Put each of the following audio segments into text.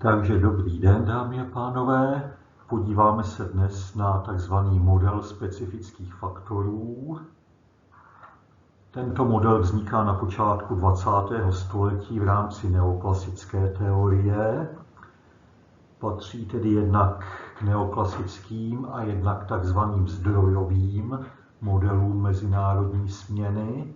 Takže dobrý den, dámy a pánové. Podíváme se dnes na takzvaný model specifických faktorů. Tento model vzniká na počátku 20. století v rámci neoklasické teorie. Patří tedy jednak k neoklasickým a jednak takzvaným zdrojovým modelům mezinárodní směny.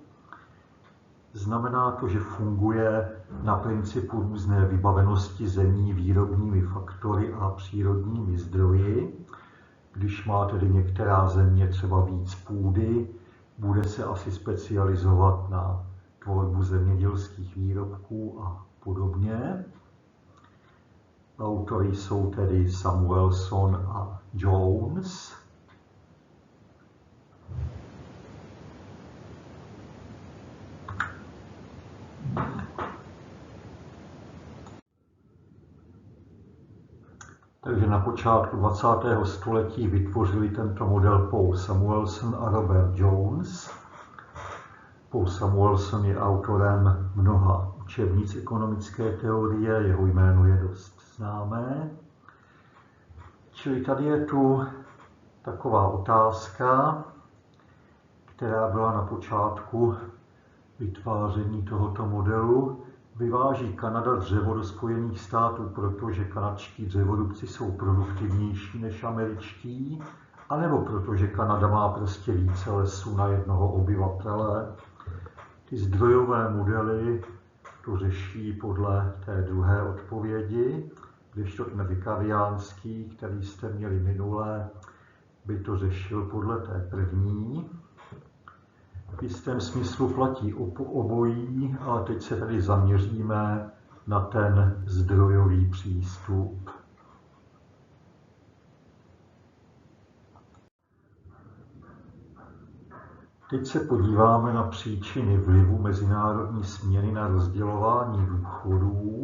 Znamená to, že funguje na principu různé vybavenosti zemí výrobními faktory a přírodními zdroji. Když má tedy některá země třeba víc půdy, bude se asi specializovat na tvorbu zemědělských výrobků a podobně. Autory jsou tedy Samuelson a Jones. Takže na počátku 20. století vytvořili tento model Paul Samuelson a Robert Jones. Paul Samuelson je autorem mnoha učebnic ekonomické teorie, jeho jméno je dost známé. Čili tady je tu taková otázka, která byla na počátku vytváření tohoto modelu. Vyváží Kanada dřevo do Spojených států, protože kanadští dřevorubci jsou produktivnější než američtí, anebo protože Kanada má prostě více lesů na jednoho obyvatele. Ty zdrojové modely to řeší podle té druhé odpovědi, kdežto ten vikariánský, který jste měli minule, by to řešil podle té první. V jistém smyslu platí obojí, ale teď se tady zaměříme na ten zdrojový přístup. Teď se podíváme na příčiny vlivu mezinárodní směny na rozdělování důchodů.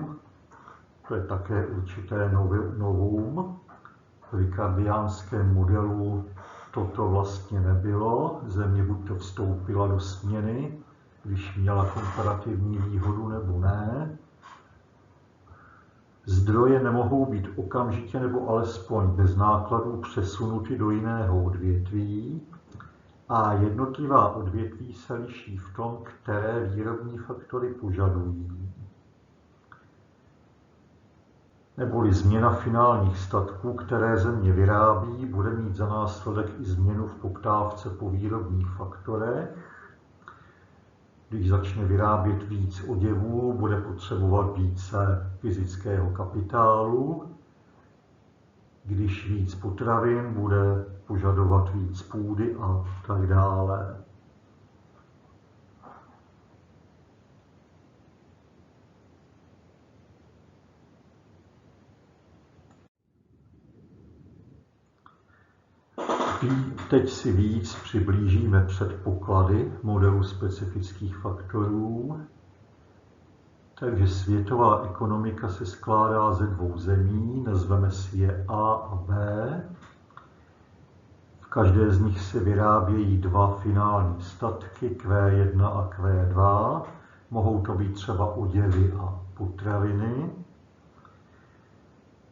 To je také určité novum. V ricardiánském modelu toto vlastně nebylo. Země buď to vstoupila do směny, když měla komparativní výhodu, nebo ne. Zdroje nemohou být okamžitě nebo alespoň bez nákladů přesunuty do jiného odvětví a jednotlivá odvětví se liší v tom, které výrobní faktory požadují. Neboli změna finálních statků, které země vyrábí, bude mít za následek i změnu v poptávce po výrobních faktorech. Když začne vyrábět víc oděvů, bude potřebovat více fyzického kapitálu. Když víc potravin, bude požadovat víc půdy a tak dále. Teď si víc přiblížíme předpoklady modelu specifických faktorů. Takže světová ekonomika se skládá ze dvou zemí, nazveme si je A a B. V každé z nich se vyrábějí dva finální statky, Q1 a Q2. Mohou to být třeba oděvy a potraviny.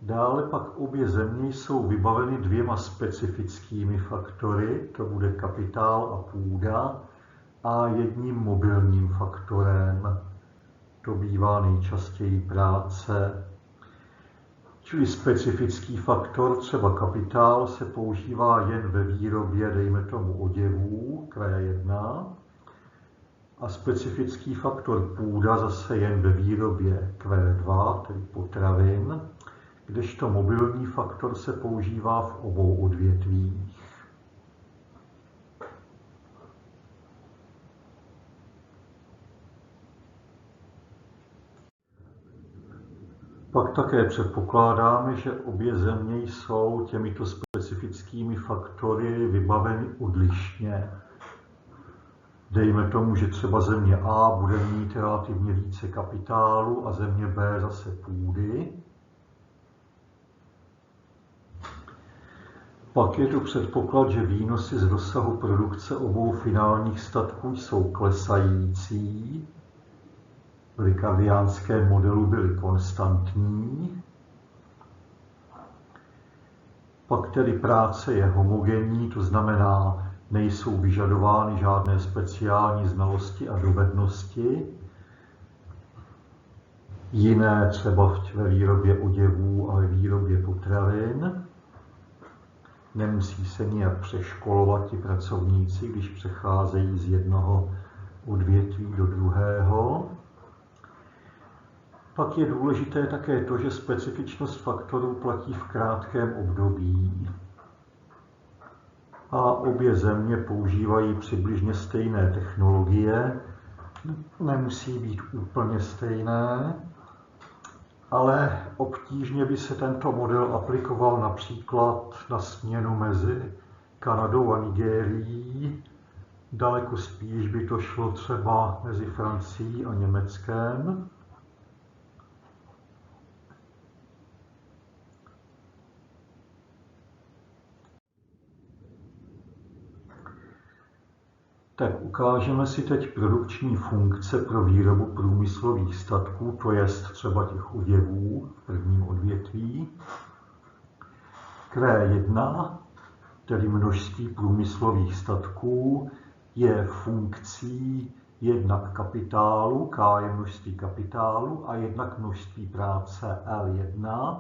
Dále pak obě země jsou vybaveny dvěma specifickými faktory, to bude kapitál a půda, a jedním mobilním faktorem, to bývá nejčastěji práce. Čili specifický faktor, třeba kapitál, se používá jen ve výrobě, dejme tomu, oděvů, Q1, a specifický faktor půda zase jen ve výrobě Q2, tedy potravin, kdežto mobilní faktor se používá v obou odvětvích. Pak také předpokládáme, že obě země jsou těmito specifickými faktory vybaveny odlišně. Dejme tomu, že třeba země A bude mít relativně více kapitálu a země B zase půdy. Pak je tu předpoklad, že výnosy z rozsahu produkce obou finálních statků jsou klesající. V ricardiánském modelu byly konstantní. Pak tedy práce je homogenní, to znamená, nejsou vyžadovány žádné speciální znalosti a dovednosti. Jiné třeba ve výrobě oděvů a ve výrobě potravin. Nemusí se nijak přeškolovat ti pracovníci, když přecházejí z jednoho odvětví do druhého. Pak je důležité také to, že specifičnost faktorů platí v krátkém období. A obě země používají přibližně stejné technologie. Nemusí být úplně stejné, ale obtížně by se tento model aplikoval například na směnu mezi Kanadou a Nigérií. Daleko spíš by to šlo třeba mezi Francií a Německem. Tak ukážeme si teď produkční funkce pro výrobu průmyslových statků, to jest třeba těch oděvů v prvním odvětví. Q1, tedy množství průmyslových statků, je funkcí jednak kapitálu, K je množství kapitálu, a jednak množství práce L1.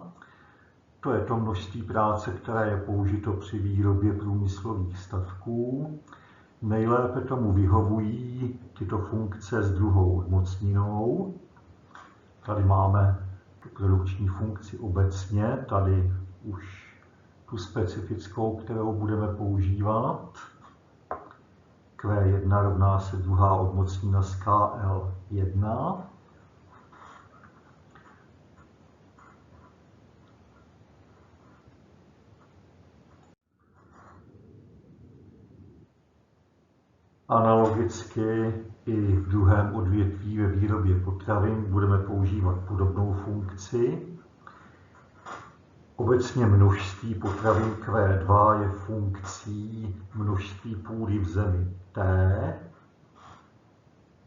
To je to množství práce, které je použito při výrobě průmyslových statků. Nejlépe tomu vyhovují tyto funkce s druhou odmocninou. Tady máme tu produkční funkci obecně, tady už tu specifickou, kterou budeme používat. Q1 rovná se druhá odmocnina z KL1. Analogicky i v druhém odvětví ve výrobě potravin budeme používat podobnou funkci. Obecně množství potravin Q2 je funkcí množství půdy v zemi T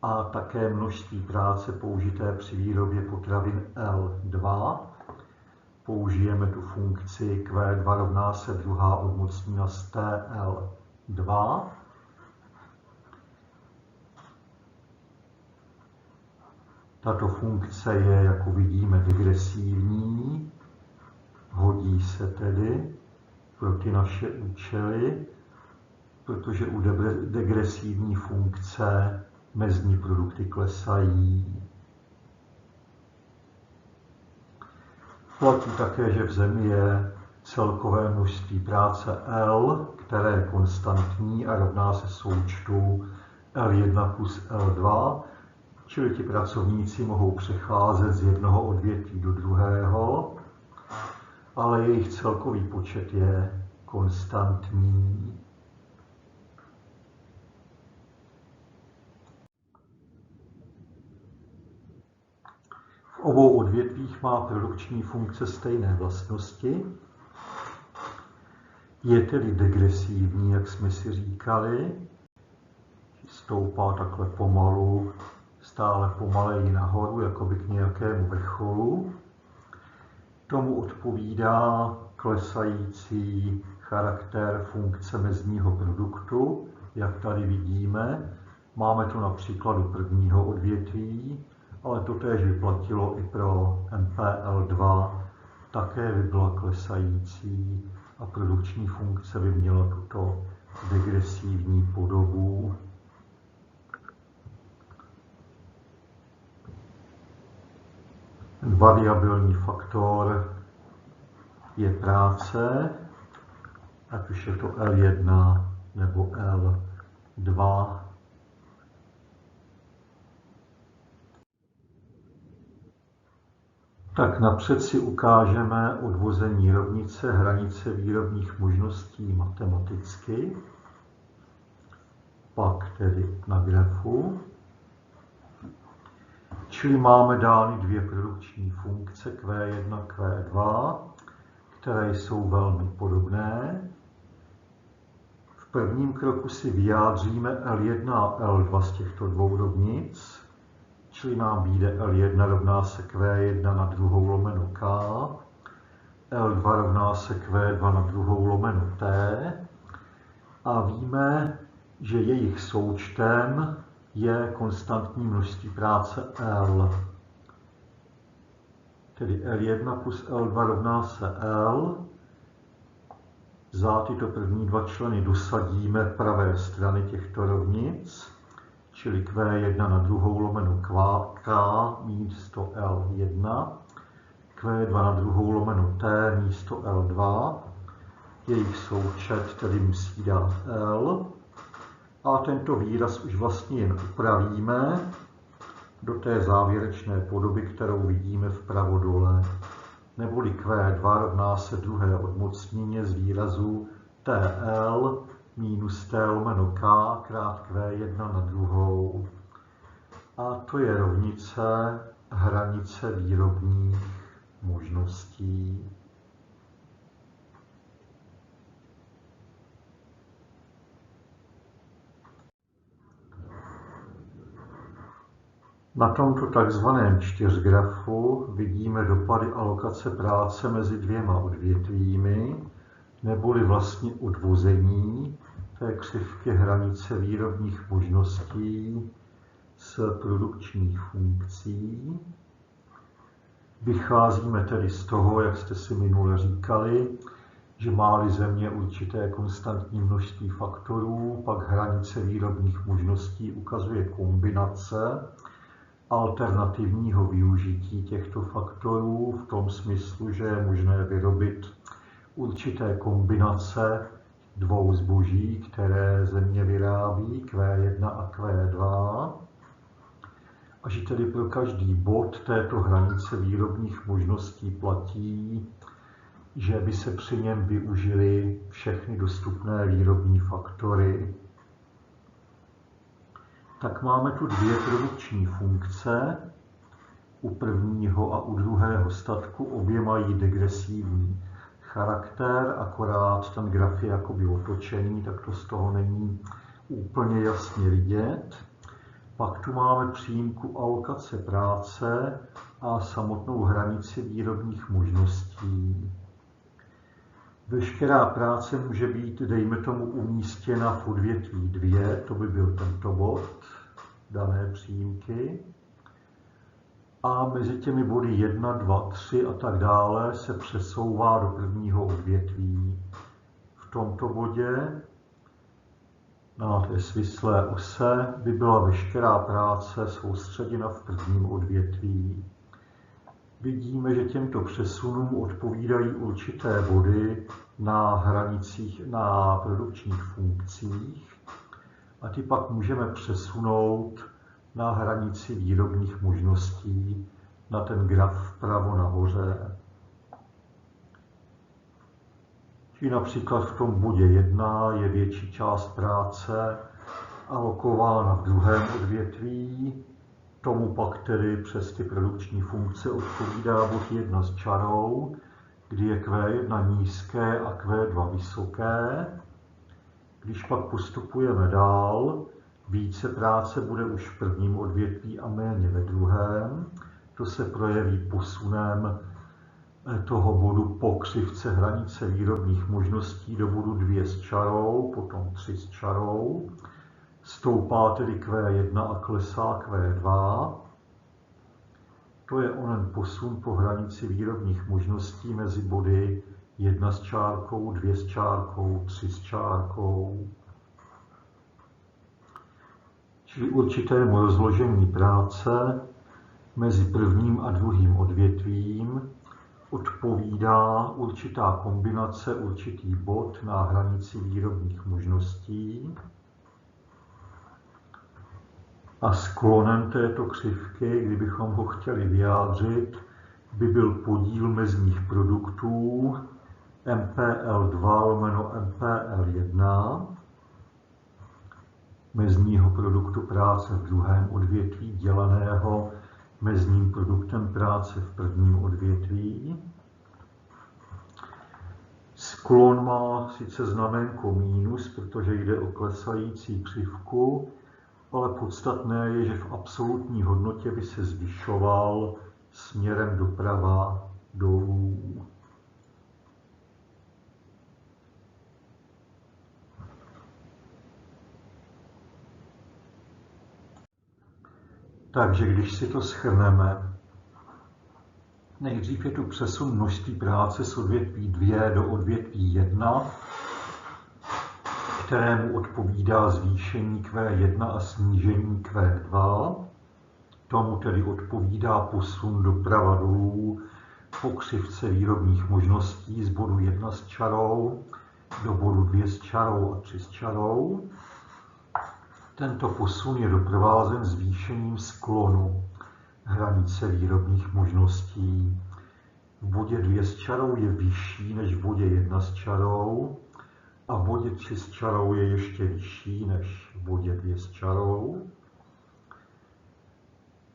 a také množství práce použité při výrobě potravin L2. Použijeme tu funkci Q2 rovná se druhá odmocnina z TL2. Tato funkce je, jako vidíme, degresivní, hodí se tedy pro ty naše účely, protože u degresivní funkce mezní produkty klesají. Platí také, že v zemi je celkové množství práce L, které je konstantní a rovná se součtu L1 plus L2, čili ti pracovníci mohou přecházet z jednoho odvětví do druhého, ale jejich celkový počet je konstantní. V obou odvětvích má produkční funkce stejné vlastnosti. Je tedy degresivní, jak jsme si říkali. Stoupá takhle pomalu, stále pomaleji nahoru, jakoby k nějakému vrcholu. Tomu odpovídá klesající charakter funkce mezního produktu, jak tady vidíme. Máme to na příkladu prvního odvětví, ale to též by platilo i pro MPL2, také by byla klesající a produkční funkce by měla tuto degresivní podobu. Variabilní faktor je práce, ať už je to L1 nebo L2. Tak napřed si ukážeme odvození rovnice hranice výrobních možností matematicky, pak tedy na grafu. Čili máme dány dvě produkční funkce Q1 a Q2, které jsou velmi podobné. V prvním kroku si vyjádříme L1 a L2 z těchto dvou rovnic, čili nám vyjde L1 rovná se Q1 na druhou lomeno K. L2 rovná se Q2 na druhou lomeno T a víme, že jejich součtem je konstantní množství práce L. Tedy L1 plus L2 rovná se L. Za tyto první dva členy dosadíme pravé strany těchto rovnic, čili Q1 na druhou lomeno K místo L1, Q2 na druhou lomeno T místo L2, jejich součet tedy musí dát L. A tento výraz už vlastně jen upravíme do té závěrečné podoby, kterou vidíme vpravo dole. Neboli Q2 rovná se druhé odmocnění z výrazu TL minus T lomeno K krát Q1 na druhou. A to je rovnice hranice výrobních možností. Na tomto takzvaném čtyřgrafu vidíme dopady alokace práce mezi dvěma odvětvími, neboli vlastně odvození té křivky hranice výrobních možností z produkčních funkcí. Vycházíme tedy z toho, jak jste si minule říkali, že má-li země určité konstantní množství faktorů, pak hranice výrobních možností ukazuje kombinace alternativního využití těchto faktorů v tom smyslu, že je možné vyrobit určité kombinace dvou zboží, které země vyrábí, Q1 a Q2, a že tedy pro každý bod této hranice výrobních možností platí, že by se při něm využily všechny dostupné výrobní faktory. Tak máme tu dvě produkční funkce. U prvního a u druhého statku obě mají degresivní charakter, akorát ten graf je jakoby otočený, tak to z toho není úplně jasně vidět. Pak tu máme přímku alokace práce a samotnou hranici výrobních možností. Veškerá práce může být, dejme tomu, umístěna v odvětví 2, to by byl tento bod dané přímky. A mezi těmi body 1, 2, 3 a tak dále se přesouvá do prvního odvětví. V tomto bodě na té svislé ose by byla veškerá práce soustředěna v prvním odvětví. Vidíme, že těmto přesunům odpovídají určité body na hranicích, na produkčních funkcích a ty pak můžeme přesunout na hranici výrobních možností na ten graf vpravo nahoře. Čili například v tom bodě 1 je větší část práce alokována v druhém odvětví, tomu pak tedy přes ty produkční funkce odpovídá bod 1 s čarou, kdy je Q1 nízké a Q2 vysoké. Když pak postupujeme dál, více práce bude už v prvním odvětví a méně ve druhém. To se projeví posunem toho bodu po křivce hranice výrobních možností do bodu 2 s čarou, potom 3 s čarou. Stoupá tedy Q1 a klesá Q2. To je onen posun po hranici výrobních možností mezi body 1 s čárkou, 2 s čárkou, 3 s čárkou. Čili určitému rozložení práce mezi prvním a druhým odvětvím odpovídá určitá kombinace, určitý bod na hranici výrobních možností. A sklonem této křivky, kdybychom ho chtěli vyjádřit, by byl podíl mezních produktů MPL2 lomeno MPL1, mezního produktu práce v druhém odvětví děleného mezním produktem práce v prvním odvětví. Sklon má sice znamenko mínus, protože jde o klesající křivku, ale podstatné je, že v absolutní hodnotě by se zvyšoval směrem doprava dolů. Takže když si to shrneme, nejdřív je tu přesun množství práce z odvětví 2 do odvětví 1, kterému odpovídá zvýšení Q1 a snížení Q2. Tomu tedy odpovídá posun doprava dolů po křivce výrobních možností z bodu 1 s čarou do bodu 2 s čarou a 3 s čarou. Tento posun je doprovázen zvýšením sklonu hranice výrobních možností. V bodě 2 s čarou je vyšší než v bodě 1 s čarou a v bodě 3 s čarou je ještě vyšší než v bodě 2 s čarou.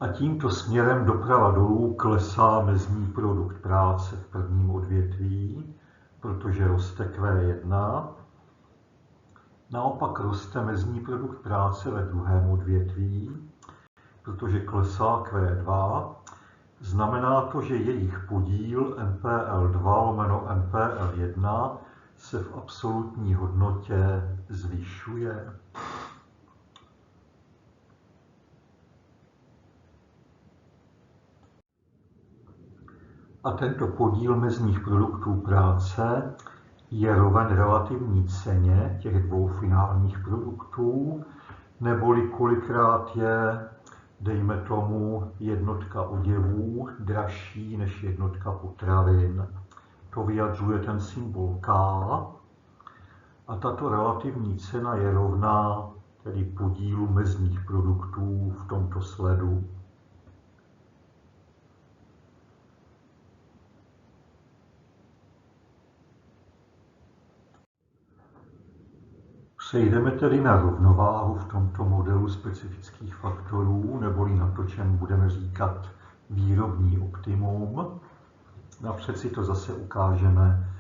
A tímto směrem doprava dolů klesá mezní produkt práce v prvním odvětví, protože roste Q1. Naopak roste mezní produkt práce ve druhém odvětví, protože klesá Q2. Znamená to, že jejich podíl MPL2 lomeno MPL1 se v absolutní hodnotě zvyšuje. A tento podíl mezních produktů práce je roven relativní ceně těch dvou finálních produktů, neboli kolikrát je, dejme tomu, jednotka oděvů dražší než jednotka potravin. To vyjadřuje ten symbol K. A tato relativní cena je rovná tedy podílu mezních produktů v tomto sledu. Přejdeme tedy na rovnováhu v tomto modelu specifických faktorů, neboli na to, čemu budeme říkat výrobní optimum. Napřed si to zase ukážeme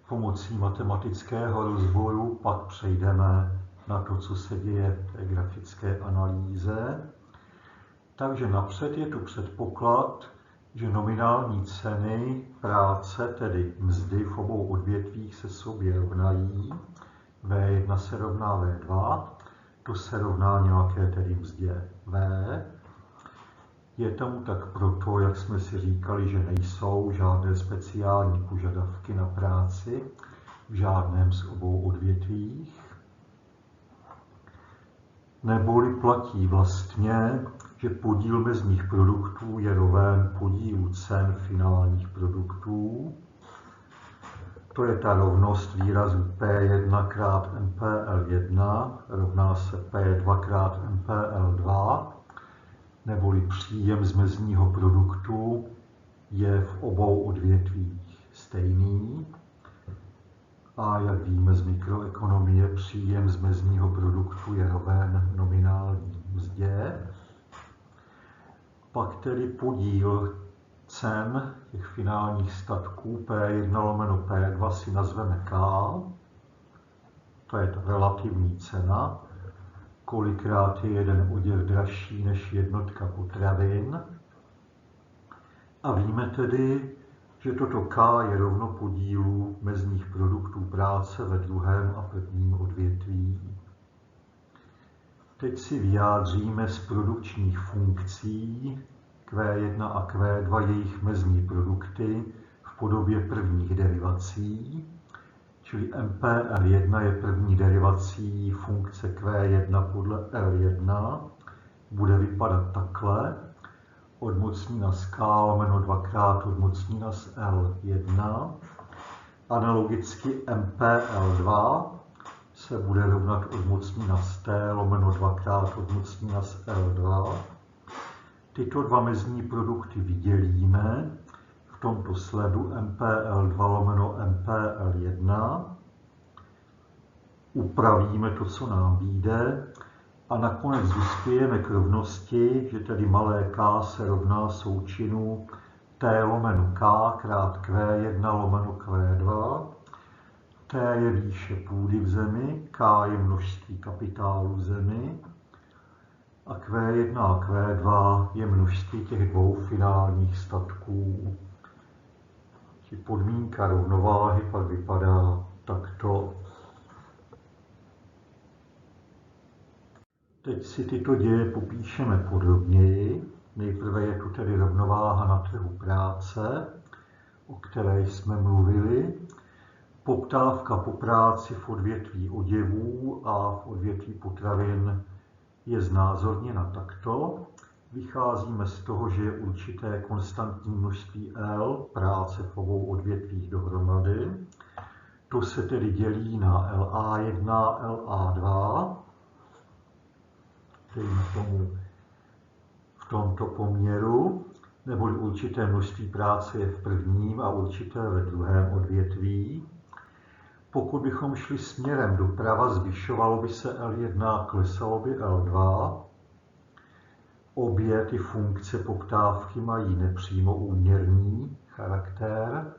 pomocí matematického rozboru, pak přejdeme na to, co se děje v té grafické analýze. Takže napřed je tu předpoklad, že nominální ceny práce, tedy mzdy v obou odvětvích, se sobě rovnají. V1 se rovná V2, to se rovná nějaké tedy mzdě V. Je tomu tak proto, jak jsme si říkali, že nejsou žádné speciální požadavky na práci v žádném z obou odvětvích. Neboli platí vlastně, že podíl mezních produktů je roven podílu cen finálních produktů. To je ta rovnost výrazu P1 krát MPL1 rovná se P2 krát MPL2, neboli příjem z mezního produktu je v obou odvětvích stejný. A jak víme z mikroekonomie, příjem z mezního produktu je roven nominální mzdě. Pak tedy podíl cen těch finálních statků P1 lomeno P2 si nazveme K, to je ta relativní cena, kolikrát je jeden oděv dražší než jednotka potravin. A víme tedy, že toto K je rovno podílu mezních produktů práce ve druhém a prvním odvětví. Teď si vyjádříme z produkčních funkcí Q1 a Q2 jejich mezní produkty v podobě prvních derivací, čili MPL1 je první derivací funkce Q1 podle L1, bude vypadat takhle. Odmocnina z K lomeno 2x odmocnina z L1. Analogicky MPL2 se bude rovnat odmocnina z T lomeno 2x odmocnina z L2. Tyto dva mezní produkty vydělíme v tomto sledu MPL2 lomeno MPL1. Upravíme to, co nám vyjde, a nakonec dospějeme k rovnosti, že tedy malé k se rovná součinu T lomeno K krát Q1 lomeno Q2. T je výše půdy v zemi, K je množství kapitálu v zemi a Q1 a Q2 je množství těch dvou finálních statků. Podmínka rovnováhy pak vypadá takto. Teď si tyto děje popíšeme podrobněji. Nejprve je tu tedy rovnováha na trhu práce, o které jsme mluvili. Poptávka po práci v odvětví oděvů a v odvětví potravin je znázorněna takto. Vycházíme z toho, že je určité konstantní množství L práce v obou odvětvích dohromady. To se tedy dělí na LA1, LA2, dejme tomu v tomto poměru, neboli určité množství práce je v prvním a určité ve druhém odvětví. Pokud bychom šli směrem doprava, zvyšovalo by se L1, klesalo by L2. Obě ty funkce poptávky mají nepřímo úměrný charakter.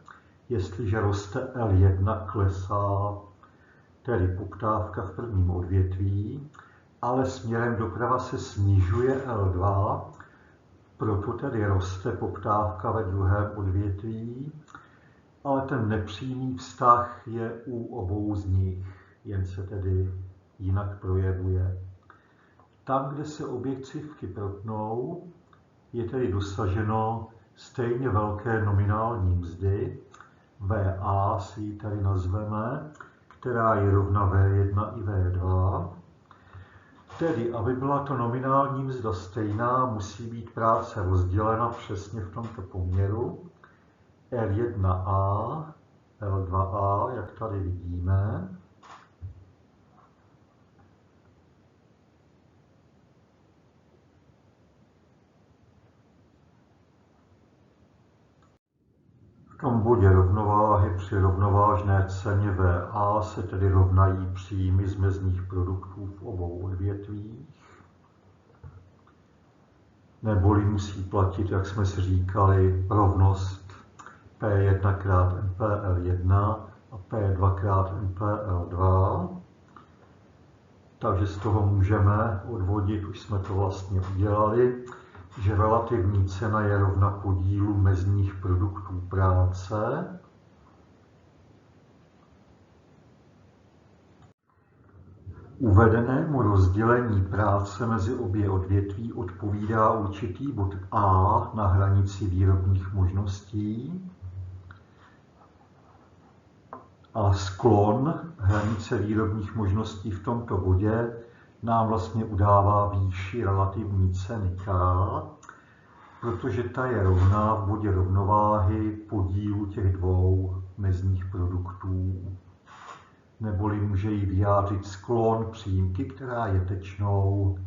Jestliže roste L1, klesá tedy poptávka v prvním odvětví, ale směrem doprava se snižuje L2, proto tedy roste poptávka ve druhém odvětví, ale ten nepřímý vztah je u obou z nich, jen se tedy jinak projevuje. Tam, kde se obě křivky protnou, je tedy dosaženo stejně velké nominální mzdy, VA si ji tady nazveme, která je rovna V1 i V2. Tedy, aby byla to nominální mzda stejná, musí být práce rozdělena přesně v tomto poměru. L1A, L2A, jak tady vidíme. V tom bodě rovnováhy při rovnovážné ceně VA se tedy rovnají příjmy z mezních produktů v obou odvětvích. Neboli musí platit, jak jsme si říkali, rovnost P1 krát MPL1 a P2 krát MPL2. Takže z toho můžeme odvodit, už jsme to vlastně udělali, že relativní cena je rovna podílu mezních produktů práce. Uvedenému rozdělení práce mezi obě odvětví odpovídá určitý bod A na hranici výrobních možností a sklon hranice výrobních možností v tomto bodě nám vlastně udává výši relativní ceny K, protože ta je rovná v bodě rovnováhy podílu těch dvou mezních produktů. Neboli může jí vyjádřit sklon přímky, která je tečnou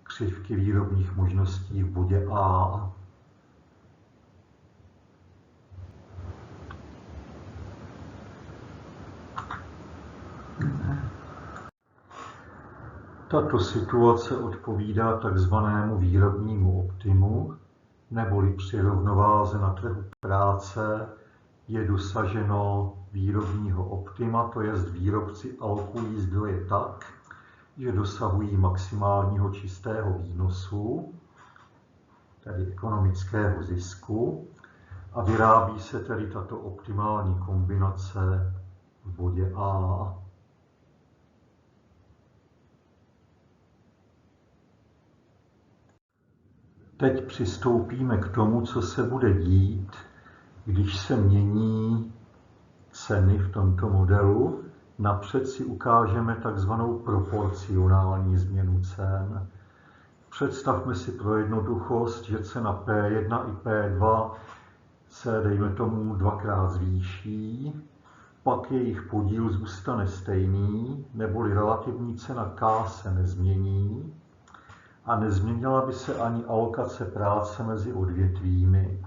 křivky výrobních možností v bodě A. Tato situace odpovídá takzvanému výrobnímu optimu, neboli při rovnováze na trhu práce je dosaženo výrobního optima, to jest výrobci alokují zdroje tak, že dosahují maximálního čistého výnosu, tedy ekonomického zisku, a vyrábí se tedy tato optimální kombinace v bodě A. Teď přistoupíme k tomu, co se bude dít, když se mění ceny v tomto modelu. Napřed si ukážeme takzvanou proporcionální změnu cen. Představme si pro jednoduchost, že cena P1 i P2 se, dejme tomu, dvakrát zvýší, pak jejich podíl zůstane stejný, neboli relativní cena K se nezmění a nezměnila by se ani alokace práce mezi odvětvími.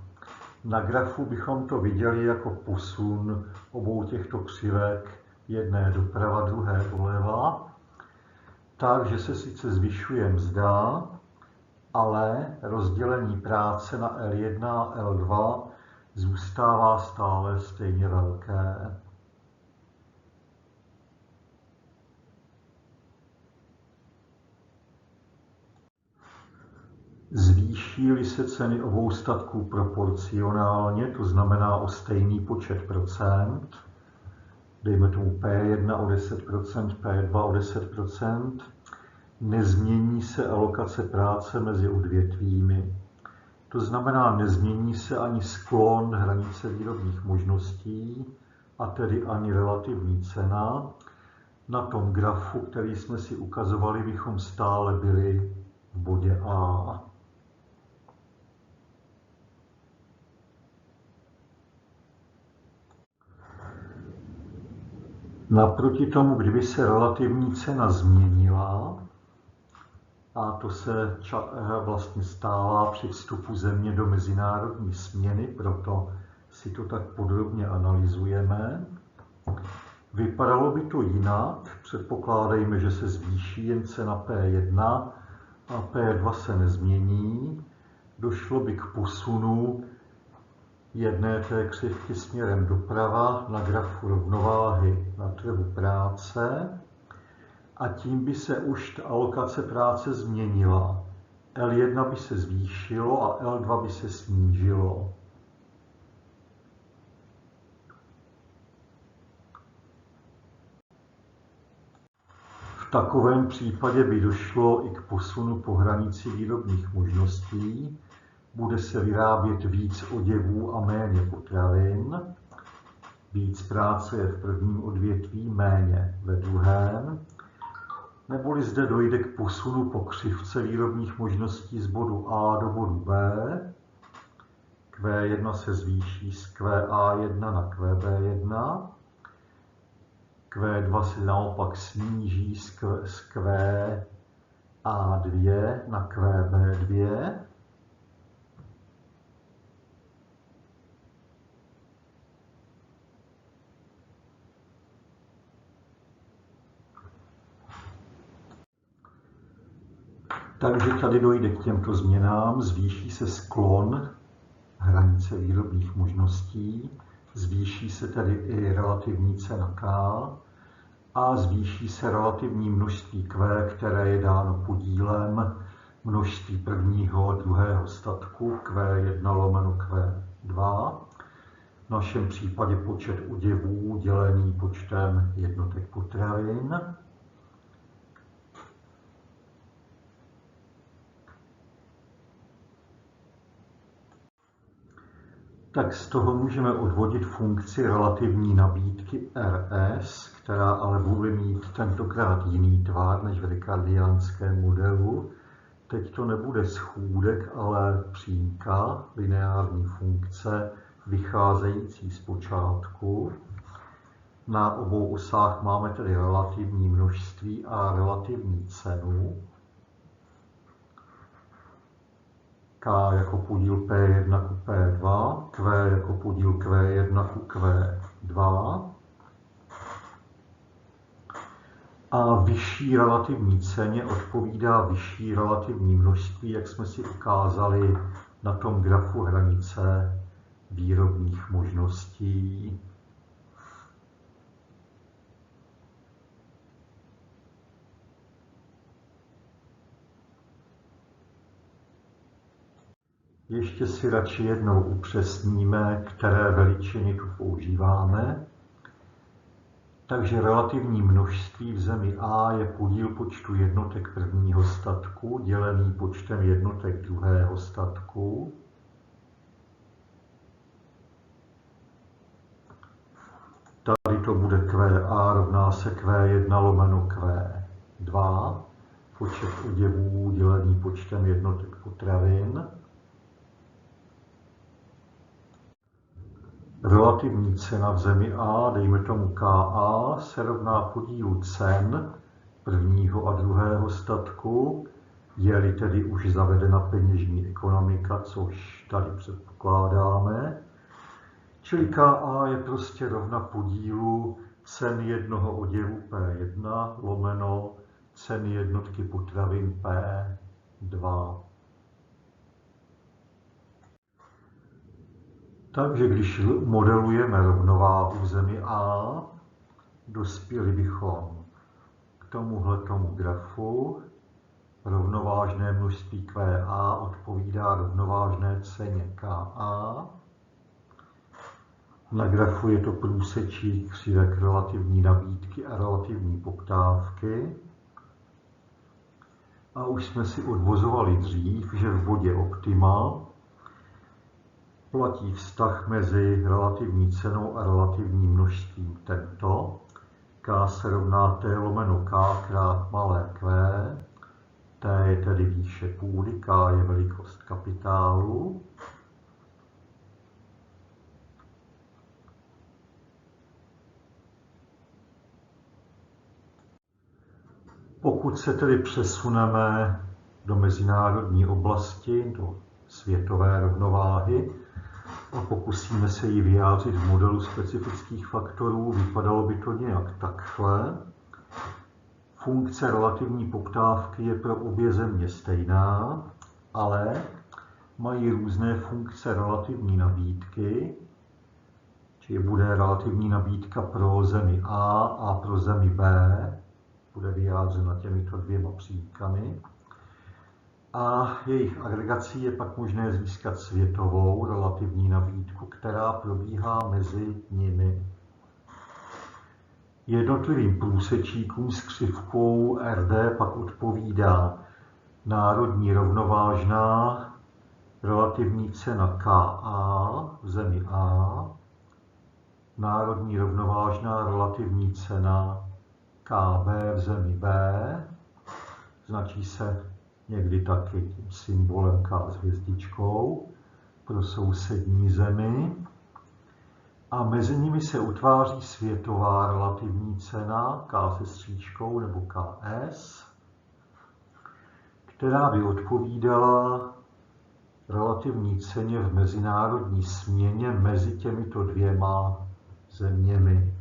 Na grafu bychom to viděli jako posun obou těchto křivek, jedné doprava, druhé doleva, takže se sice zvyšuje mzda, ale rozdělení práce na L1 a L2 zůstává stále stejně velké. Zvýší-li se ceny obou statků proporcionálně, to znamená o stejný počet procent, dejme tomu P1 o 10%, P2 o 10%, nezmění se alokace práce mezi odvětvími. To znamená, nezmění se ani sklon hranice výrobních možností, a tedy ani relativní cena. Na tom grafu, který jsme si ukazovali, bychom stále byli v bodě A. Naproti tomu, kdyby se relativní cena změnila, a to se vlastně stává při vstupu země do mezinárodní směny, proto si to tak podrobně analyzujeme. Vypadalo by to jinak, předpokládejme, že se zvýší jen cena P1 a P2 se nezmění. Došlo by k posunu jedné té křivky směrem doprava na grafu rovnováhy na trhu práce a tím by se už ta alokace práce změnila. L1 by se zvýšilo a L2 by se snížilo. V takovém případě by došlo i k posunu po hranici výrobních možností. Bude se vyrábět víc oděvů a méně potravin. Víc práce je v prvním odvětví, méně ve druhém. Neboli zde dojde k posunu po křivce výrobních možností z bodu A do bodu B. Q1 se zvýší z QA1 na QB1. Q2 se naopak sníží z QA2 na QB2. Takže tady dojde k těmto změnám, zvýší se sklon hranice výrobních možností, zvýší se tedy i relativní cena K a zvýší se relativní množství Q, které je dáno podílem množství prvního a druhého statku Q1 lomeno Q2. V našem případě počet oděvů dělený počtem jednotek potravin. Tak z toho můžeme odvodit funkci relativní nabídky RS, která ale bude mít tentokrát jiný tvar než v ricardiánském modelu. Teď to nebude schůdek, ale přímka, lineární funkce, vycházející z počátku. Na obou osách máme tedy relativní množství a relativní cenu. K jako podíl P1 ku P2, Q jako podíl Q1 ku Q2. A vyšší relativní ceně odpovídá vyšší relativní množství, jak jsme si ukázali na tom grafu hranice výrobních možností. Ještě si radši jednou upřesníme, které veličiny tu používáme. Takže relativní množství v zemi A je podíl počtu jednotek prvního statku dělený počtem jednotek druhého statku. Tady to bude QA rovná se Q1 lomeno Q2, počet oděvů dělený počtem jednotek potravin. Relativní cena v zemi A, dejme tomu KA, se rovná podílu cen prvního a druhého statku, je-li tedy už zavedena peněžní ekonomika, což tady předpokládáme. Čili KA je prostě rovna podílu cen jednoho oděvu P1 lomeno ceny jednotky potravin P2. Takže když modelujeme rovnováhu v zemi A, dospěli bychom k tomuhletomu grafu. Rovnovážné množství QA odpovídá rovnovážné ceně KA. Na grafu je to průsečík křivek relativní nabídky a relativní poptávky. A už jsme si odvozovali dřív, že v bodě optima platí vztah mezi relativní cenou a relativním množstvím tento. K se rovná T lomeno K krát malé q. T je tedy výše půdy, K je velikost kapitálu. Pokud se tedy přesuneme do mezinárodní oblasti, do světové rovnováhy a pokusíme se ji vyjádřit v modelu specifických faktorů, vypadalo by to nějak takhle. Funkce relativní poptávky je pro obě země stejná, ale mají různé funkce relativní nabídky, čili bude relativní nabídka pro zemi A pro zemi B, bude vyjádřena těmito dvěma přímkami. A jejich agregací je pak možné získat světovou relativní nabídku, která probíhá mezi nimi. Jednotlivým průsečíkům s křivkou RD pak odpovídá národní rovnovážná relativní cena KA v zemi A, národní rovnovážná relativní cena KB v zemi B, značí se někdy taky tím symbolem K s hvězdičkou pro sousední zemi. A mezi nimi se utváří světová relativní cena K se stříčkou nebo KS, která by odpovídala relativní ceně v mezinárodní směně mezi těmito dvěma zeměmi.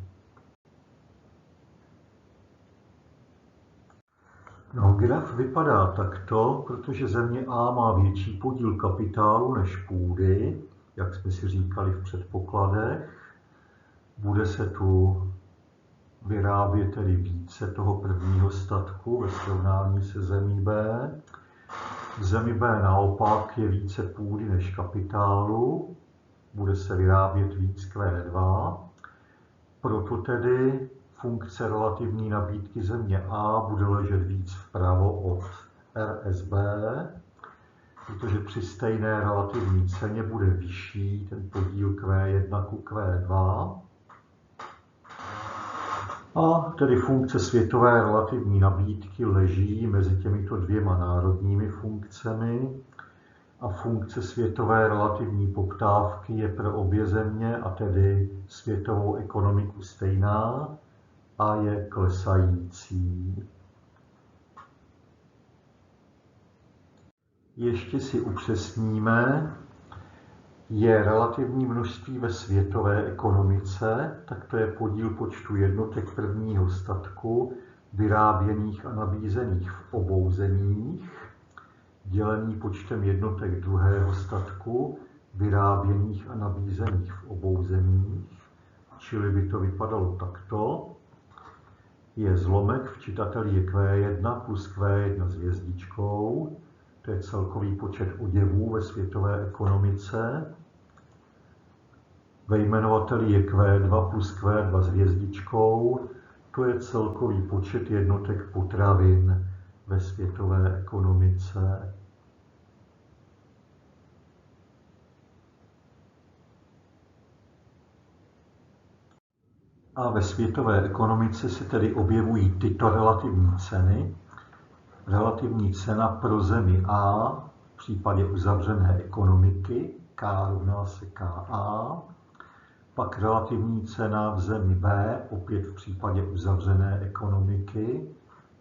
No, graf vypadá takto, protože země A má větší podíl kapitálu než půdy, jak jsme si říkali v předpokladech. Bude se tu vyrábět tedy více toho prvního statku ve srovnání se zemí B. V zemi B naopak je více půdy než kapitálu, bude se vyrábět víc Q2. Proto tedy funkce relativní nabídky země A bude ležet víc vpravo od RSB, protože při stejné relativní ceně bude vyšší ten podíl Q1 ku Q2. A tedy funkce světové relativní nabídky leží mezi těmito dvěma národními funkcemi a funkce světové relativní poptávky je pro obě země, a tedy světovou ekonomiku stejná a je klesající. Ještě si upřesníme, je relativní množství ve světové ekonomice, tak to je podíl počtu jednotek prvního statku vyráběných a nabízených v obou zemích, dělený počtem jednotek druhého statku vyráběných a nabízených v obou zemích, čili by to vypadalo takto. Je zlomek v čitateli je Q1 plus Q1 s hvězdičkou, to je celkový počet oděvů ve světové ekonomice. Ve jmenovateli je Q2 plus Q2 s hvězdičkou, to je celkový počet jednotek potravin ve světové ekonomice. A ve světové ekonomice se tedy objevují tyto relativní ceny. Relativní cena pro zemi A v případě uzavřené ekonomiky, K rovná se KA, pak relativní cena v zemi B, opět v případě uzavřené ekonomiky,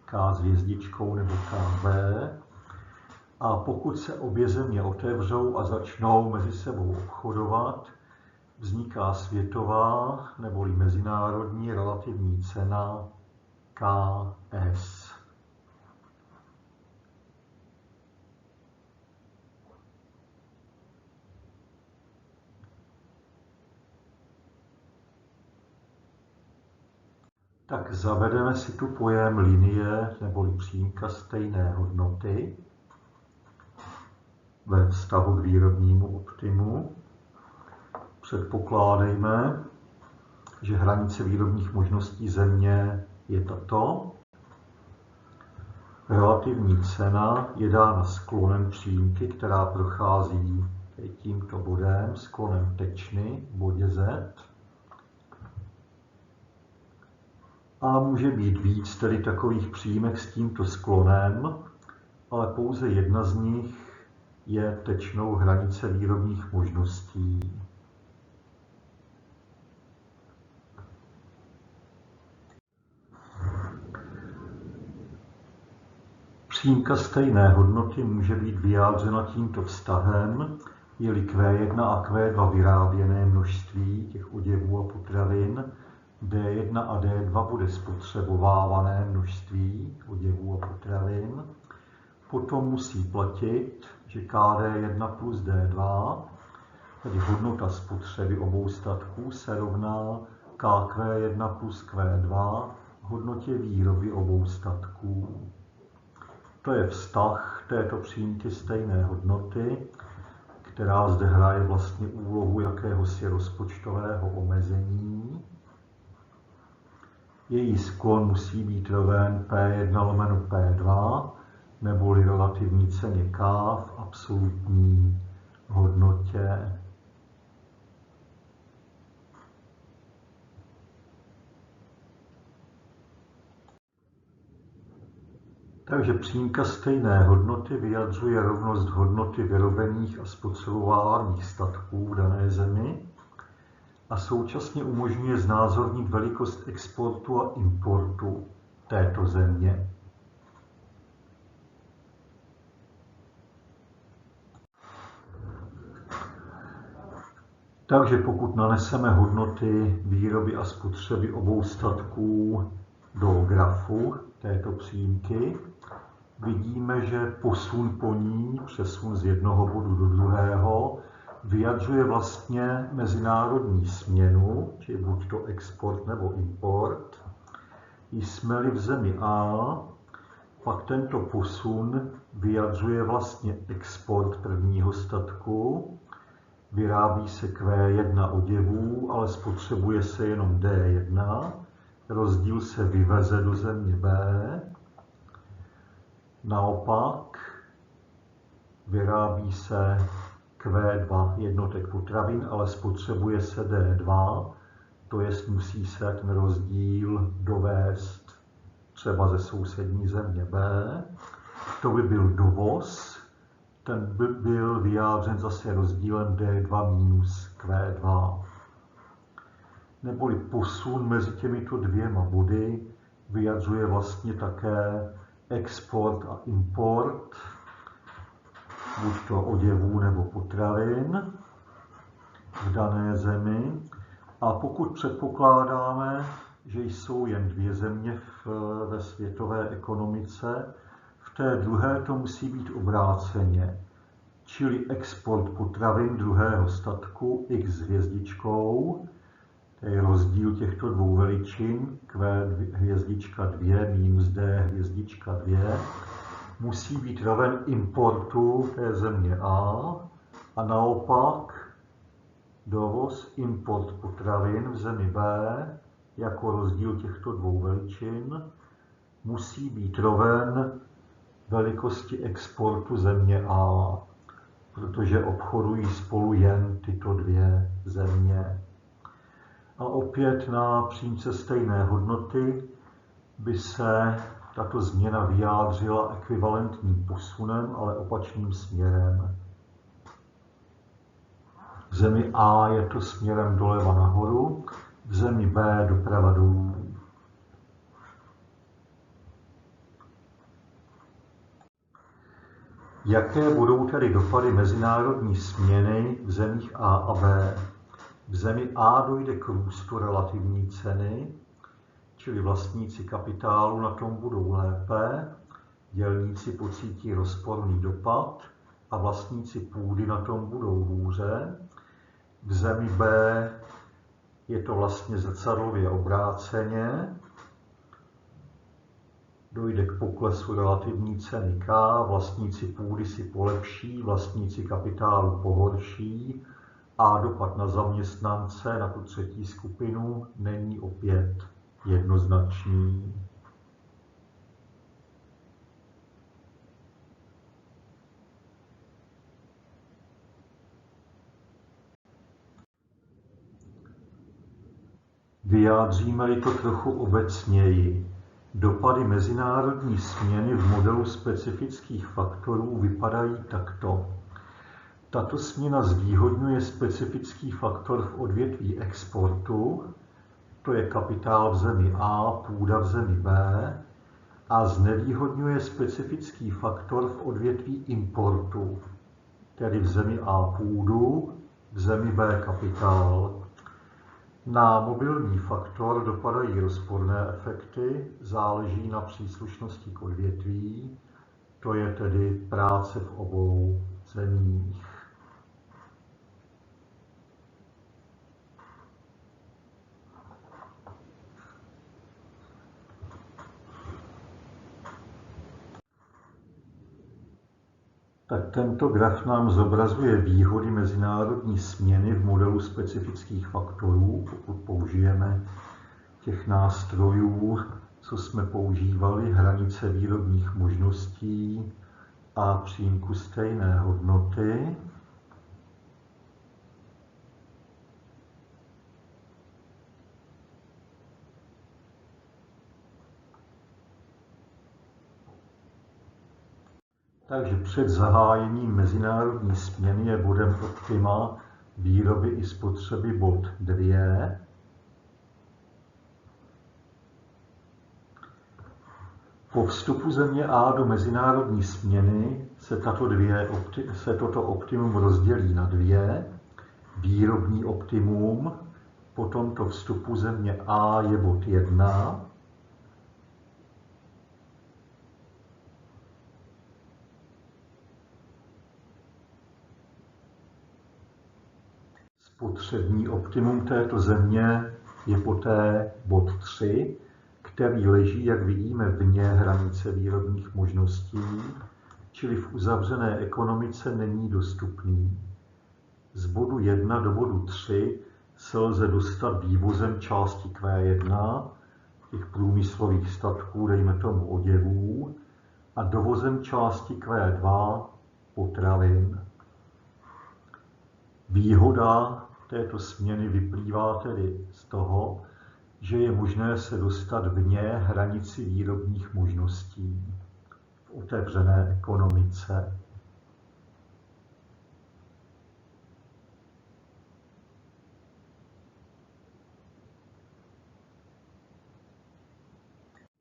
K s hvězdičkou nebo KB. A pokud se obě země otevřou a začnou mezi sebou obchodovat, vzniká světová neboli mezinárodní relativní cena KS. Tak zavedeme si tu pojem linie neboli přímka stejné hodnoty ve vztahu k výrobnímu optimu. Předpokládejme, že hranice výrobních možností země je tato. Relativní cena je dána sklonem přímky, která prochází tímto bodem, sklonem tečny v bodě Z. A může být víc tedy takových přímek s tímto sklonem, ale pouze jedna z nich je tečnou hranice výrobních možností. Přímka stejné hodnoty může být vyjádřena tímto vztahem, je-li Q1 a Q2 vyráběné množství těch oděvů a potravin, D1 a D2 bude spotřebovávané množství oděvů a potravin, potom musí platit, že KD1 plus D2, tedy hodnota spotřeby obou statků, se rovná KQ1 plus Q2 hodnotě výroby obou statků. To je vztah této přímky stejné hodnoty, která zde hraje vlastně úlohu jakéhosi rozpočtového omezení. Její sklon musí být roven P1 lomeno P2, neboli relativní ceně K v absolutní hodnotě. Takže přímka stejné hodnoty vyjadřuje rovnost hodnoty vyrobených a spotřebovávaných statků v dané zemi a současně umožňuje znázornit velikost exportu a importu této země. Takže pokud naneseme hodnoty výroby a spotřeby obou statků do grafu této přímky, vidíme, že posun po ní, přesun z jednoho bodu do druhého, vyjadřuje vlastně mezinárodní směnu, či buď to export nebo import. Jsme-li v zemi A, pak tento posun vyjadřuje vlastně export prvního statku, vyrábí se Q1 oděvů, ale spotřebuje se jenom D1, rozdíl se vyveze do země B. Naopak vyrábí se Q2 jednotek potravin, ale spotřebuje se D2, to jest musí se ten rozdíl dovést třeba ze sousední země B. To by byl dovoz, ten by byl vyjádřen zase rozdílem D2 minus Q2. Neboli posun mezi těmito dvěma body vyjadřuje vlastně také export a import, buď to oděvů nebo potravin v dané zemi. A pokud předpokládáme, že jsou jen dvě země ve světové ekonomice, v té druhé to musí být obráceně, čili export potravin druhého statku x hvězdičkou, to je rozdíl těchto dvou veličin, Q hvězdička 2 minus D hvězdička 2, musí být roven importu té země A a naopak dovoz, import potravin v zemi B jako rozdíl těchto dvou veličin musí být roven velikosti exportu země A, protože obchodují spolu jen tyto dvě země. A opět na přímce stejné hodnoty by se tato změna vyjádřila ekvivalentním posunem, ale opačným směrem. V zemi A je to směrem doleva nahoru, v zemi B doprava dolů. Jaké budou tedy dopady mezinárodní směny v zemích A a B? V zemi A dojde k růstu relativní ceny, čili vlastníci kapitálu na tom budou lépe, dělníci pocítí rozporný dopad a vlastníci půdy na tom budou hůře. V zemi B je to vlastně zrcadlově obráceně, dojde k poklesu relativní ceny K, vlastníci půdy si polepší, vlastníci kapitálu pohorší a dopad na zaměstnance, na tu třetí skupinu, není opět jednoznačný. Vyjádříme-li to trochu obecněji, dopady mezinárodní směny v modelu specifických faktorů vypadají takto. Tato směna zvýhodňuje specifický faktor v odvětví exportu, to je kapitál v zemi A, půda v zemi B, a znevýhodňuje specifický faktor v odvětví importu, tedy v zemi A půdu, v zemi B kapitál. Na mobilní faktor dopadají rozporné efekty, záleží na příslušnosti k odvětví, to je tedy práce v obou zemích. Tak tento graf nám zobrazuje výhody mezinárodní směny v modelu specifických faktorů, pokud použijeme těch nástrojů, co jsme používali, hranice výrobních možností a přímku stejné hodnoty. Takže před zahájením mezinárodní směny je bodem optima výroby i spotřeby bod 2. Po vstupu země A do mezinárodní směny se toto optimum rozdělí na 2. Výrobní optimum po tomto vstupu země A je bod 1. Spotřební optimum této země je poté bod 3, který leží, jak vidíme, vně hranice výrobních možností, čili v uzavřené ekonomice není dostupný. Z bodu 1 do bodu 3 se lze dostat vývozem části Q1, těch průmyslových statků, dejme tomu oděvů, a dovozem části Q2 potravin. Výhoda této směny vyplývá tedy z toho, že je možné se dostat vně hranici výrobních možností v otevřené ekonomice.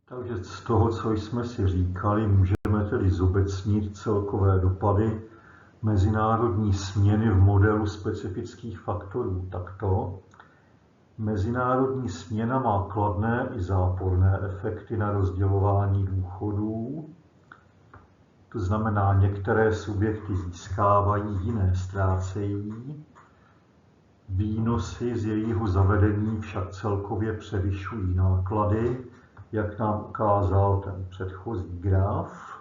Takže z toho, co jsme si říkali, můžeme tedy zobecnit celkové dopady mezinárodní směny v modelu specifických faktorů takto. Mezinárodní směna má kladné i záporné efekty na rozdělování důchodů. To znamená, některé subjekty získávají, jiné ztrácejí. Výnosy z jejího zavedení však celkově převyšují náklady, jak nám ukázal ten předchozí graf.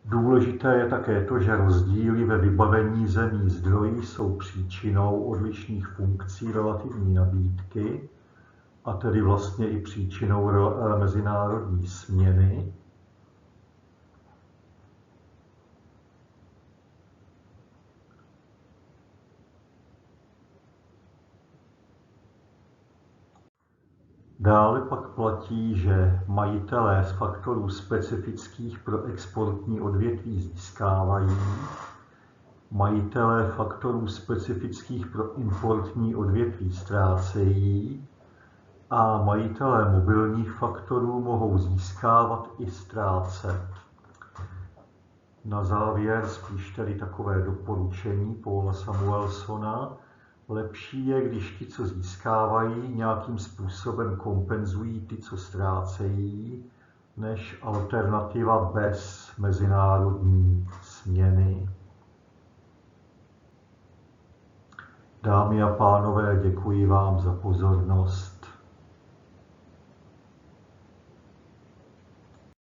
Důležité je také to, že rozdíly ve vybavení zemí zdrojí jsou příčinou odlišných funkcí relativní nabídky, a tedy vlastně i příčinou mezinárodní směny. Dále pak platí, že majitelé z faktorů specifických pro exportní odvětví získávají, majitelé faktorů specifických pro importní odvětví ztrácejí a majitelé mobilních faktorů mohou získávat i ztrácet. Na závěr spíš tedy takové doporučení Paula Samuelsona. Lepší je, když ti, co získávají, nějakým způsobem kompenzují ty, co ztrácejí, než alternativa bez mezinárodní směny. Dámy a pánové, děkuji vám za pozornost.